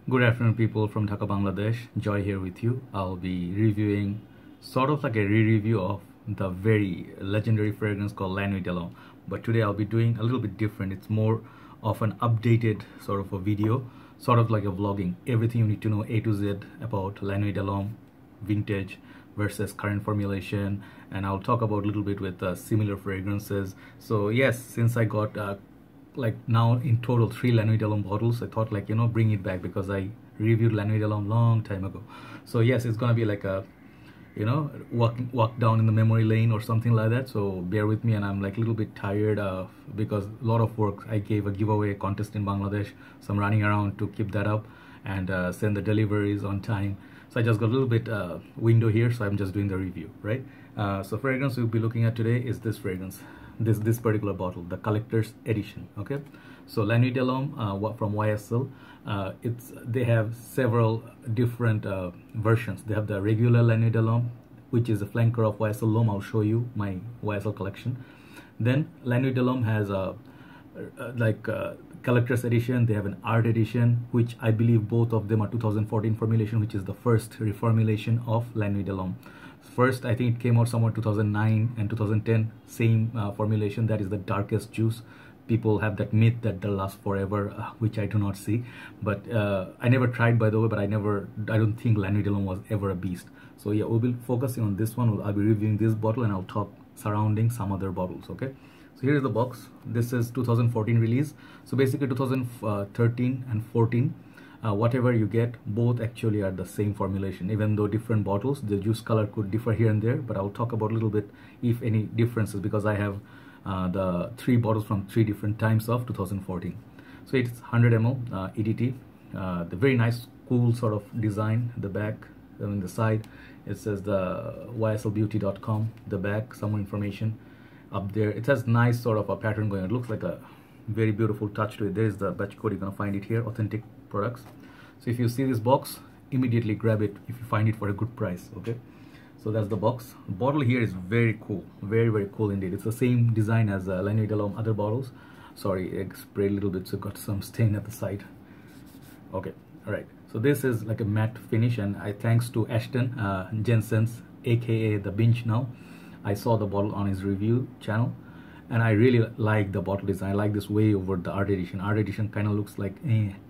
Good afternoon, people from Dhaka, Bangladesh. Joy here with you. I'll be reviewing sort of like a re-review of the very legendary fragrance called La Nuit. But today I'll be doing a little bit different. It's more of an updated sort of a video, sort of like a vlogging. Everything you need to know A to Z about La Nuit vintage versus current formulation, and I'll talk about a little bit with similar fragrances. So yes, since I got like now in total 3 La Nuit bottles, I thought like bring it back because I reviewed La Nuit long time ago. So yes, it's gonna be like a walk down in the memory lane or something like that, so bear with me. And I'm like a little bit tired because a lot of work. I gave a giveaway contest in Bangladesh, so I'm running around to keep that up and send the deliveries on time. So I just got a little bit window here, so I'm just doing the review, right? So fragrance we'll be looking at today is this fragrance, this particular bottle, the collector's edition. Okay, so La Nuit from YSL. They have several different versions. They have the regular La Nuit, which is a flanker of YSL L'Homme. I'll show you my YSL collection. Then La Nuit has a collector's edition. They have an art edition, which I believe both of them are 2014 formulation, which is the first reformulation of La Nuit. First, I think it came out somewhere 2009 and 2010, same formulation. That is the darkest juice. People have that myth that they'll last forever, which I do not see. But I never tried, by the way, but I don't think La Nuit was ever a beast. So yeah, we'll be focusing on this one. I'll be reviewing this bottle and I'll talk surrounding some other bottles, okay? So here is the box. This is 2014 release. So basically 2013 and 14, whatever you get, both actually are the same formulation. Even though different bottles, the juice color could differ here and there, but I'll talk about a little bit if any differences, because I have the 3 bottles from 3 different times of 2014. So it's 100 ml EDT. The very nice, cool sort of design. The back, on the side, it says the yslbeauty.com. The back, some more information up there. It has nice sort of a pattern going. It looks like a very beautiful touch to it. There is the batch code. You're gonna find it here. Authentic products. So if you see this box, immediately grab it if you find it for a good price. Okay. So that's the box. The bottle here is very cool, very cool indeed. It's the same design as La Nuit other bottles. Sorry, I sprayed a little bit, so got some stain at the side. Okay, all right. So this is like a matte finish, and thanks to Ashton Jensen's, aka the Binge Now. I saw the bottle on his review channel, and I really like the bottle design. I like this way over the art edition. Art edition kind of looks like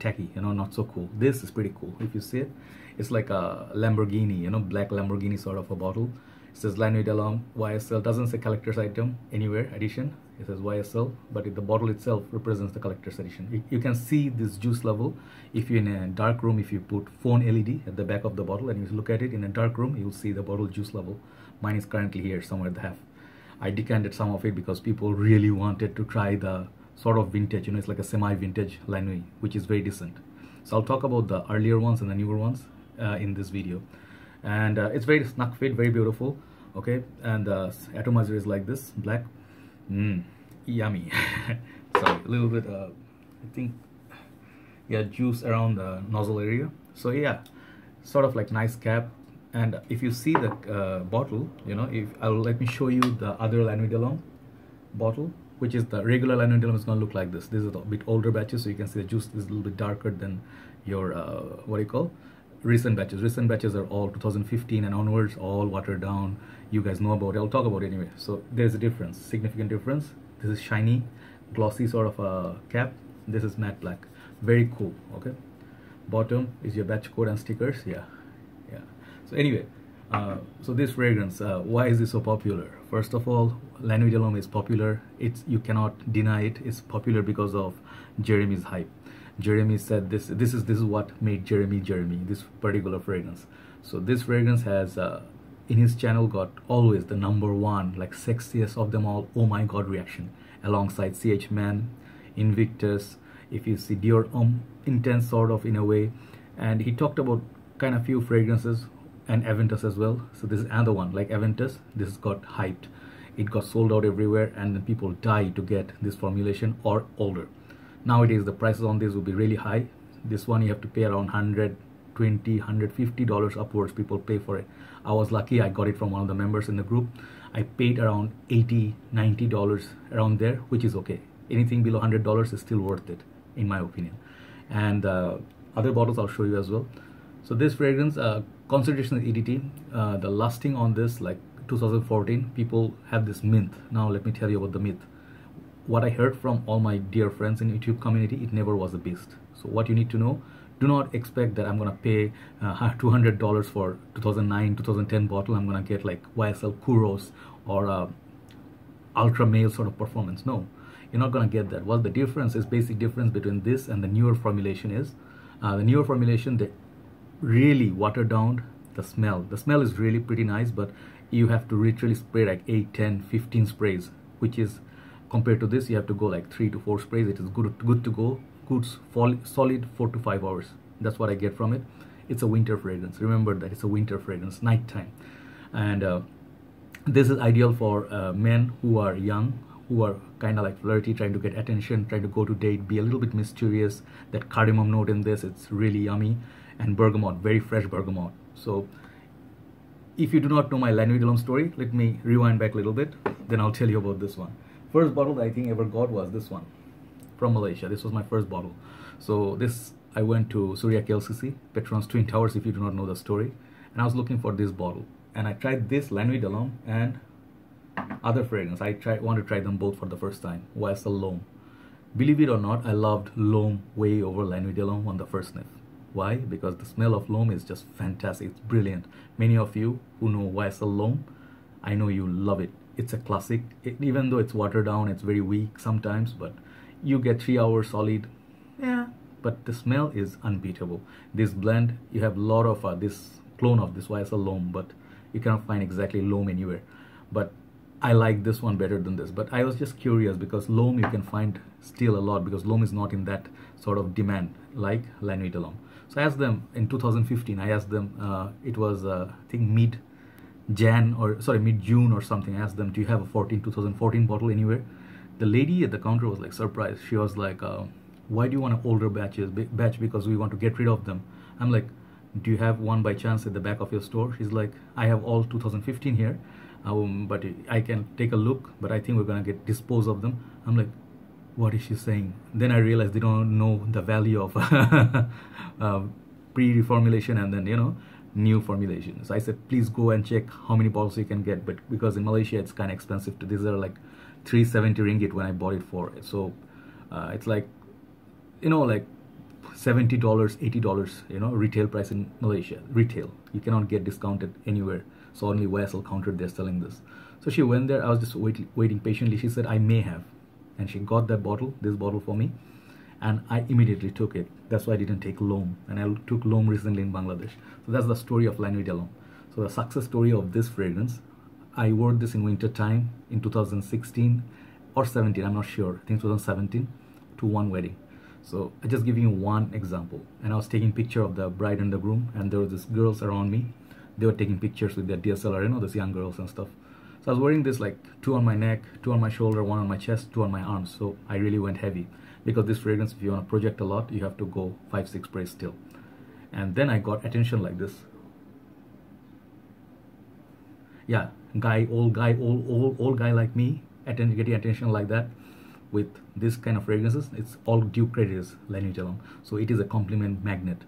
tacky, not so cool. This is pretty cool. If you see it, it's like a Lamborghini, black Lamborghini sort of a bottle. It says La Nuit YSL. Doesn't say collector's item anywhere, edition. It says YSL, but the bottle itself represents the collector's edition. You can see this juice level if you're in a dark room. If you put phone LED at the back of the bottle and you look at it in a dark room, you'll see the bottle juice level. Mine is currently here, somewhere at the half. I decanted some of it because people really wanted to try the sort of vintage, it's like a semi-vintage La Nuit, which is very decent. So I'll talk about the earlier ones and the newer ones in this video. And it's very snug fit, very beautiful. Okay, and the atomizer is like this, black. Yummy. Sorry, a little bit I think, yeah, juice around the nozzle area. So yeah, sort of like nice cap. And if you see the bottle, let me show you the other La Nuit bottle, which is the regular La Nuit is going to look like this. This is a bit older batches, so you can see the juice is a little bit darker than your recent batches. Recent batches are all 2015 and onwards, all watered down. You guys know about it. I'll talk about it anyway. So there's a difference, significant difference. This is shiny, glossy sort of a cap. This is matte black. Very cool. Okay. Bottom is your batch code and stickers. Yeah. So anyway, so this fragrance, why is it so popular? First of all, La Nuit is popular. You cannot deny it. It's popular because of Jeremy's hype. Jeremy said this is what made Jeremy, this particular fragrance. So this fragrance has in his channel got always the #1, like sexiest of them all, oh my god reaction, alongside CH Man, Invictus, if you see Dior Homme, intense sort of in a way. And he talked about kind of few fragrances and Aventus as well. So this is another one like Aventus. This got hyped, it got sold out everywhere, and then people die to get this formulation or older. Nowadays the prices on this will be really high. This one you have to pay around $120, $150 upwards. People pay for it. I was lucky, I got it from one of the members in the group. I paid around $80, $90 around there, which is okay. Anything below $100 is still worth it in my opinion. And other bottles I'll show you as well. So this fragrance, concentration is EDT. The lasting on this, like 2014, people have this myth. Now let me tell you about the myth. What I heard from all my dear friends in YouTube community, it never was a beast. So what you need to know, do not expect that I'm gonna pay $200 for 2009, 2010 bottle. I'm gonna get like YSL Kuros or ultra male sort of performance. No, you're not gonna get that. Well, the difference is, basic difference between this and the newer formulation is, the newer formulation, they really watered down the smell. The smell is really pretty nice, but you have to literally spray like 8, 10, 15 sprays, which is, compared to this, you have to go like 3 to 4 sprays. It is good to go, good solid 4 to 5 hours. That's what I get from it. It's a winter fragrance. Remember that it's a winter fragrance, nighttime. And this is ideal for men who are young, who are kind of like flirty, trying to get attention, trying to go to date, be a little bit mysterious. That cardamom note in this, it's really yummy. And bergamot, very fresh bergamot. So if you do not know my La Nuit de l'Homme story, let me rewind back a little bit, then I'll tell you about this one. First bottle that I think ever got was this one from Malaysia. This was my first bottle. So this, I went to Surya KLCC, Petron's Twin Towers, if you do not know the story, and I was looking for this bottle. And I tried this La Nuit de l'Homme and other fragrance. I want to try them both for the first time. YSL L'Homme. Believe it or not, I loved L'Homme way over La Nuit de l'Homme on the first sniff. Why? Because the smell of L'Homme is just fantastic. It's brilliant. Many of you who know YSL L'Homme, I know you love it. It's a classic. Even though it's watered down, it's very weak sometimes, but you get 3 hours solid. Yeah, but the smell is unbeatable. This blend, you have a lot of this clone of this YSL L'Homme, but you cannot find exactly L'Homme anywhere. But I like this one better than this. But I was just curious because L'Homme you can find still a lot, because L'Homme is not in that sort of demand like La Nuit de l'Homme. So I asked them in 2015, I asked them, it was I think mid-June or something. I asked them, do you have a 2014 bottle anywhere? The lady at the counter was like surprised. She was like, why do you want an older batch? Because we want to get rid of them. I'm like, do you have one by chance at the back of your store? She's like, I have all 2015 here, but I can take a look, but I think we're gonna dispose of them. I'm like, what is she saying? Then I realized they don't know the value of pre-reformulation and then, you know, new formulation. So I said, please go and check how many bottles you can get, but because in Malaysia it's kind of expensive. These are like 370 ringgit when I bought it for. So it's like, you know, like $70, $80, you know, retail price in Malaysia. Retail, you cannot get discounted anywhere. So only YSL counter they're selling this. So she went there. I was just waiting patiently. She said, I may have. And she got that bottle, this bottle for me, and I immediately took it. That's why I didn't take L'Homme, and I took L'Homme recently in Bangladesh. So that's the story of La Nuit de l'Homme. So the success story of this fragrance, I wore this in winter time in 2016 or 17, I'm not sure, I think 2017, to one wedding. So I just giving you one example. And I was taking picture of the bride and the groom, and there were these girls around me. They were taking pictures with their DSLR, you know, those young girls and stuff. So I was wearing this like 2 on my neck, 2 on my shoulder, 1 on my chest, 2 on my arms. So I really went heavy, because this fragrance, if you want to project a lot, you have to go 5-6 sprays still. And then I got attention like this. Yeah, old guy like me, getting attention like that with this kind of fragrances. It's all due credit is La Nuit de l'Homme. So it is a compliment magnet.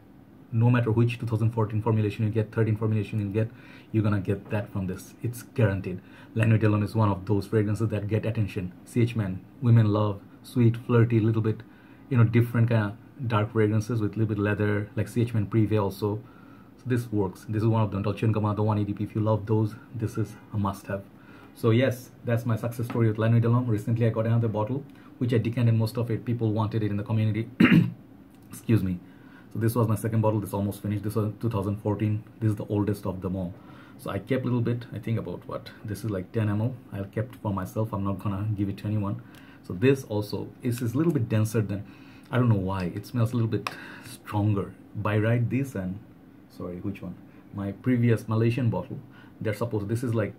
No matter which 2014 formulation you get, 13 formulation you get, you're gonna get that from this. It's guaranteed. La Nuit de l'Homme is one of those fragrances that get attention. CH men, women love sweet, flirty, little bit, you know, different kind of dark fragrances with a little bit leather, like CH men Privé also. So this works. This is one of them. Dolce & Gabbana, the 180p. If you love those, this is a must-have. So yes, that's my success story with La Nuit de l'Homme. Recently I got another bottle, which I decanted most of it. People wanted it in the community. Excuse me. So this was my second bottle. This almost finished. This was 2014. This is the oldest of them all. So I kept a little bit, I think about what? This is like 10 ml. I kept for myself. I'm not gonna give it to anyone. So this also is a little bit denser than, I don't know why. It smells a little bit stronger. By right, this and, sorry, which one? My previous Malaysian bottle. They're supposed, this is like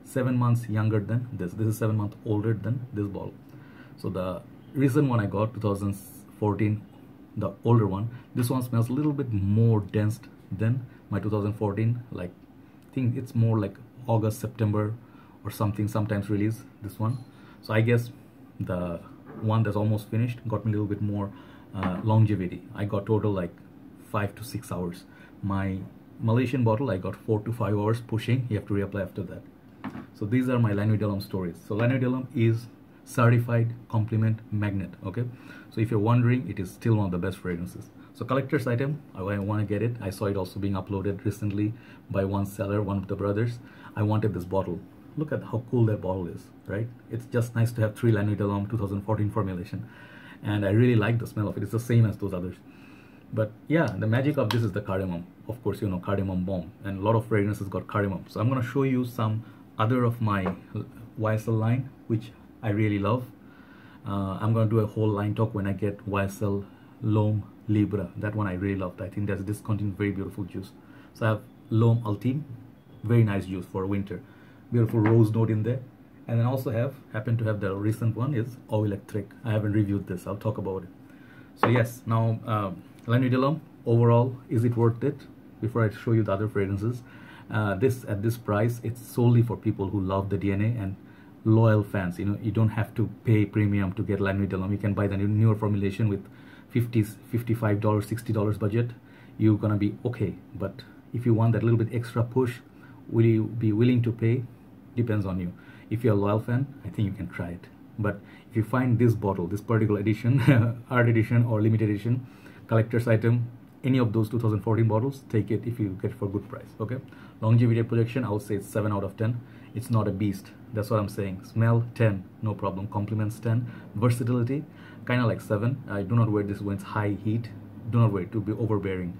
7 months younger than this. This is 7 months older than this bottle. So the recent one I got, 2014, the older one, this one smells a little bit more dense than my 2014. Like, I think it's more like August, September or something, sometimes release, this one. So I guess the one that's almost finished got me a little bit more longevity. I got total like 5 to 6 hours. My Malaysian bottle, I got 4 to 5 hours pushing. You have to reapply after that. So these are my La Nuit de l'Homme stories. So La Nuit de l'Homme is certified compliment magnet. Okay, so if you're wondering, it is still one of the best fragrances. So collector's item, I want to get it. I saw it also being uploaded recently by one seller, one of the brothers. I wanted this bottle. Look at how cool that bottle is, right? It's just nice to have 3 La Nuit de l'Homme 2014 formulation, and I really like the smell of it. It's the same as those others. But yeah, the magic of this is the cardamom. Of course, you know, cardamom bomb, and a lot of fragrances got cardamom. So I'm going to show you some other of my YSL line, which I really love. I'm going to do a whole line talk when I get YSL L'Homme Libre. That one I really loved. I think that's discontinued, very beautiful juice. So I have L'Homme Ultime, very nice juice for winter. Beautiful rose note in there. And then also happen to have the recent one is Eau Electrique. I haven't reviewed this. I'll talk about it. So yes, now La Nuit de l'Homme, overall, is it worth it? Before I show you the other fragrances, this at this price, it's solely for people who love the DNA and loyal fans. You know, you don't have to pay premium to get La Nuit de l'Homme. You can buy the newer formulation with $55, $60 budget. You're gonna be okay. But if you want that little bit extra push, will you be willing to pay? Depends on you. If you're a loyal fan, I think you can try it. But if you find this bottle, this particular edition, art edition or limited edition, collector's item, any of those 2014 bottles, take it if you get it for a good price. Okay, longevity projection, I would say it's 7 out of 10. It's not a beast, that's what I'm saying. Smell 10, no problem. Compliments 10. Versatility kind of like 7. I do not wear this when it's high heat. Do not wear it to be overbearing.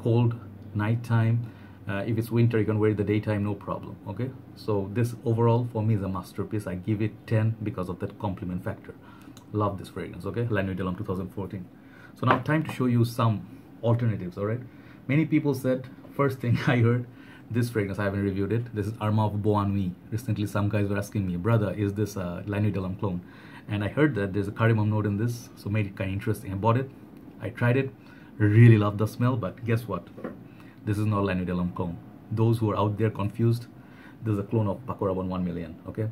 Cold nighttime, if it's winter you can wear it the daytime, no problem. Okay, so this overall for me is a masterpiece. I give it 10 because of that compliment factor. Love this fragrance. Okay, La Nuit de l'Homme 2014. So now time to show you some alternatives. All right, many people said, first thing I heard, this fragrance, I haven't reviewed it. This is Homme of La Nuit. Recently some guys were asking me, brother, is this a La Nuit de l'Homme clone? And I heard that there's a cardamom note in this, so made it kind of interesting. I bought it, I tried it, really loved the smell, but guess what? This is not La Nuit de l'Homme clone. Those who are out there confused, this is a clone of Paco Rabanne 1 million. Okay,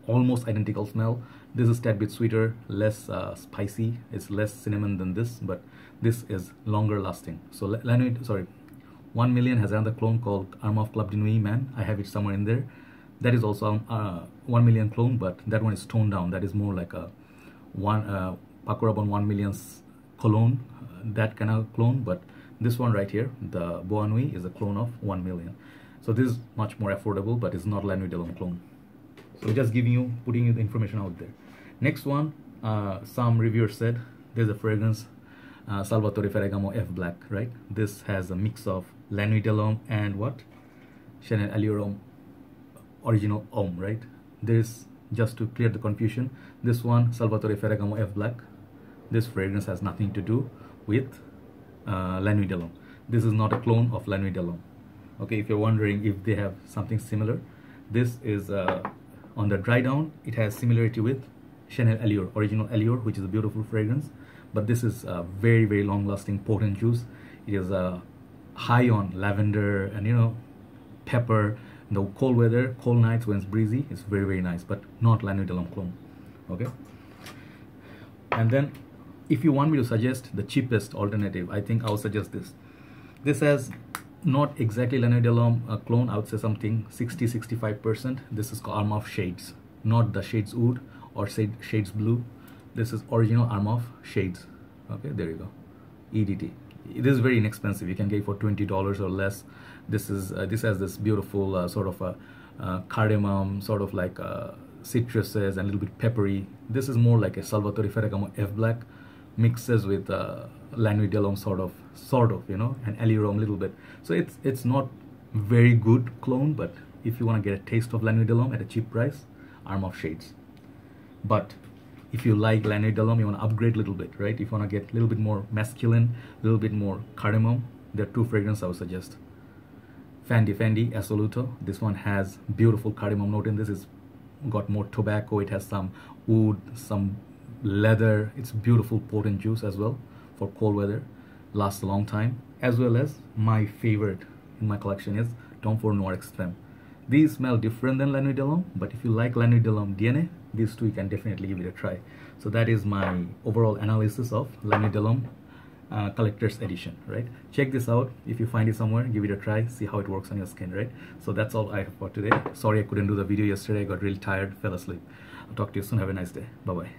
almost identical smell. This is a tad bit sweeter, less spicy. It's less cinnamon than this, but this is longer lasting. So La Nuit, 1 million has another clone called Homme of Club de Nuit Man. I have it somewhere in there. That is also 1 million clone, but that one is toned down. That is more like a Paco Rabanne 1 million's cologne, that kind of clone. But this one right here, the La Nuit, is a clone of 1 million. So this is much more affordable, but it's not La Nuit de l'Homme clone. So just putting you the information out there. Next one, some reviewers said there's a fragrance, Salvatore Ferragamo F Black, right? This has a mix of La Nuit de l'Homme and what? Chanel Allure Original Homme, right? This, just to clear the confusion, this one, Salvatore Ferragamo F Black, this fragrance has nothing to do with La Nuit de l'Homme. This is not a clone of La Nuit de l'Homme. Okay, if you're wondering if they have something similar, this is on the dry down, it has similarity with Chanel Allure, Original Allure, which is a beautiful fragrance, but this is a very, very long lasting potent juice. It is high on lavender and, you know, pepper. In the cold weather, cold nights when it's breezy, it's very, very nice, but not La Nuit de l'Homme clone. Okay, and then if you want me to suggest the cheapest alternative, I think I'll suggest this. This has not exactly La Nuit de l'Homme clone. I would say something 60-65%. This is called Homme of Shades, not the Shades Oud or Shades Blue. This is original Homme of Shades. Okay, there you go. EDT. It is very inexpensive. You can get it for $20 or less. This is this has this beautiful sort of a cardamom, sort of like citruses and a little bit peppery. This is more like a Salvatore Ferragamo F Black mixes with La Nuit de l'Homme sort of, you know, and Allure Homme a little bit. So it's not very good clone, but if you want to get a taste of La Nuit de l'Homme at a cheap price, Homme of Shades. But if you like La Nuit de l'Homme, you want to upgrade a little bit, right? If you want to get a little bit more masculine, a little bit more cardamom, there are two fragrances I would suggest. Fendi Assoluto. This one has beautiful cardamom note in this. It's got more tobacco. It has some wood, some leather. It's beautiful potent juice as well for cold weather. Lasts a long time. As well as my favorite in my collection is Tom Ford Noir Extreme. These smell different than La Nuit de l'Homme, but if you like La Nuit de l'Homme DNA, these two you can definitely give it a try. So that is my overall analysis of La Nuit de l'Homme collector's edition, right? Check this out. If you find it somewhere, give it a try, see how it works on your skin, right? So that's all I have for today. Sorry I couldn't do the video yesterday. I got really tired, fell asleep. I'll talk to you soon. Have a nice day. Bye bye.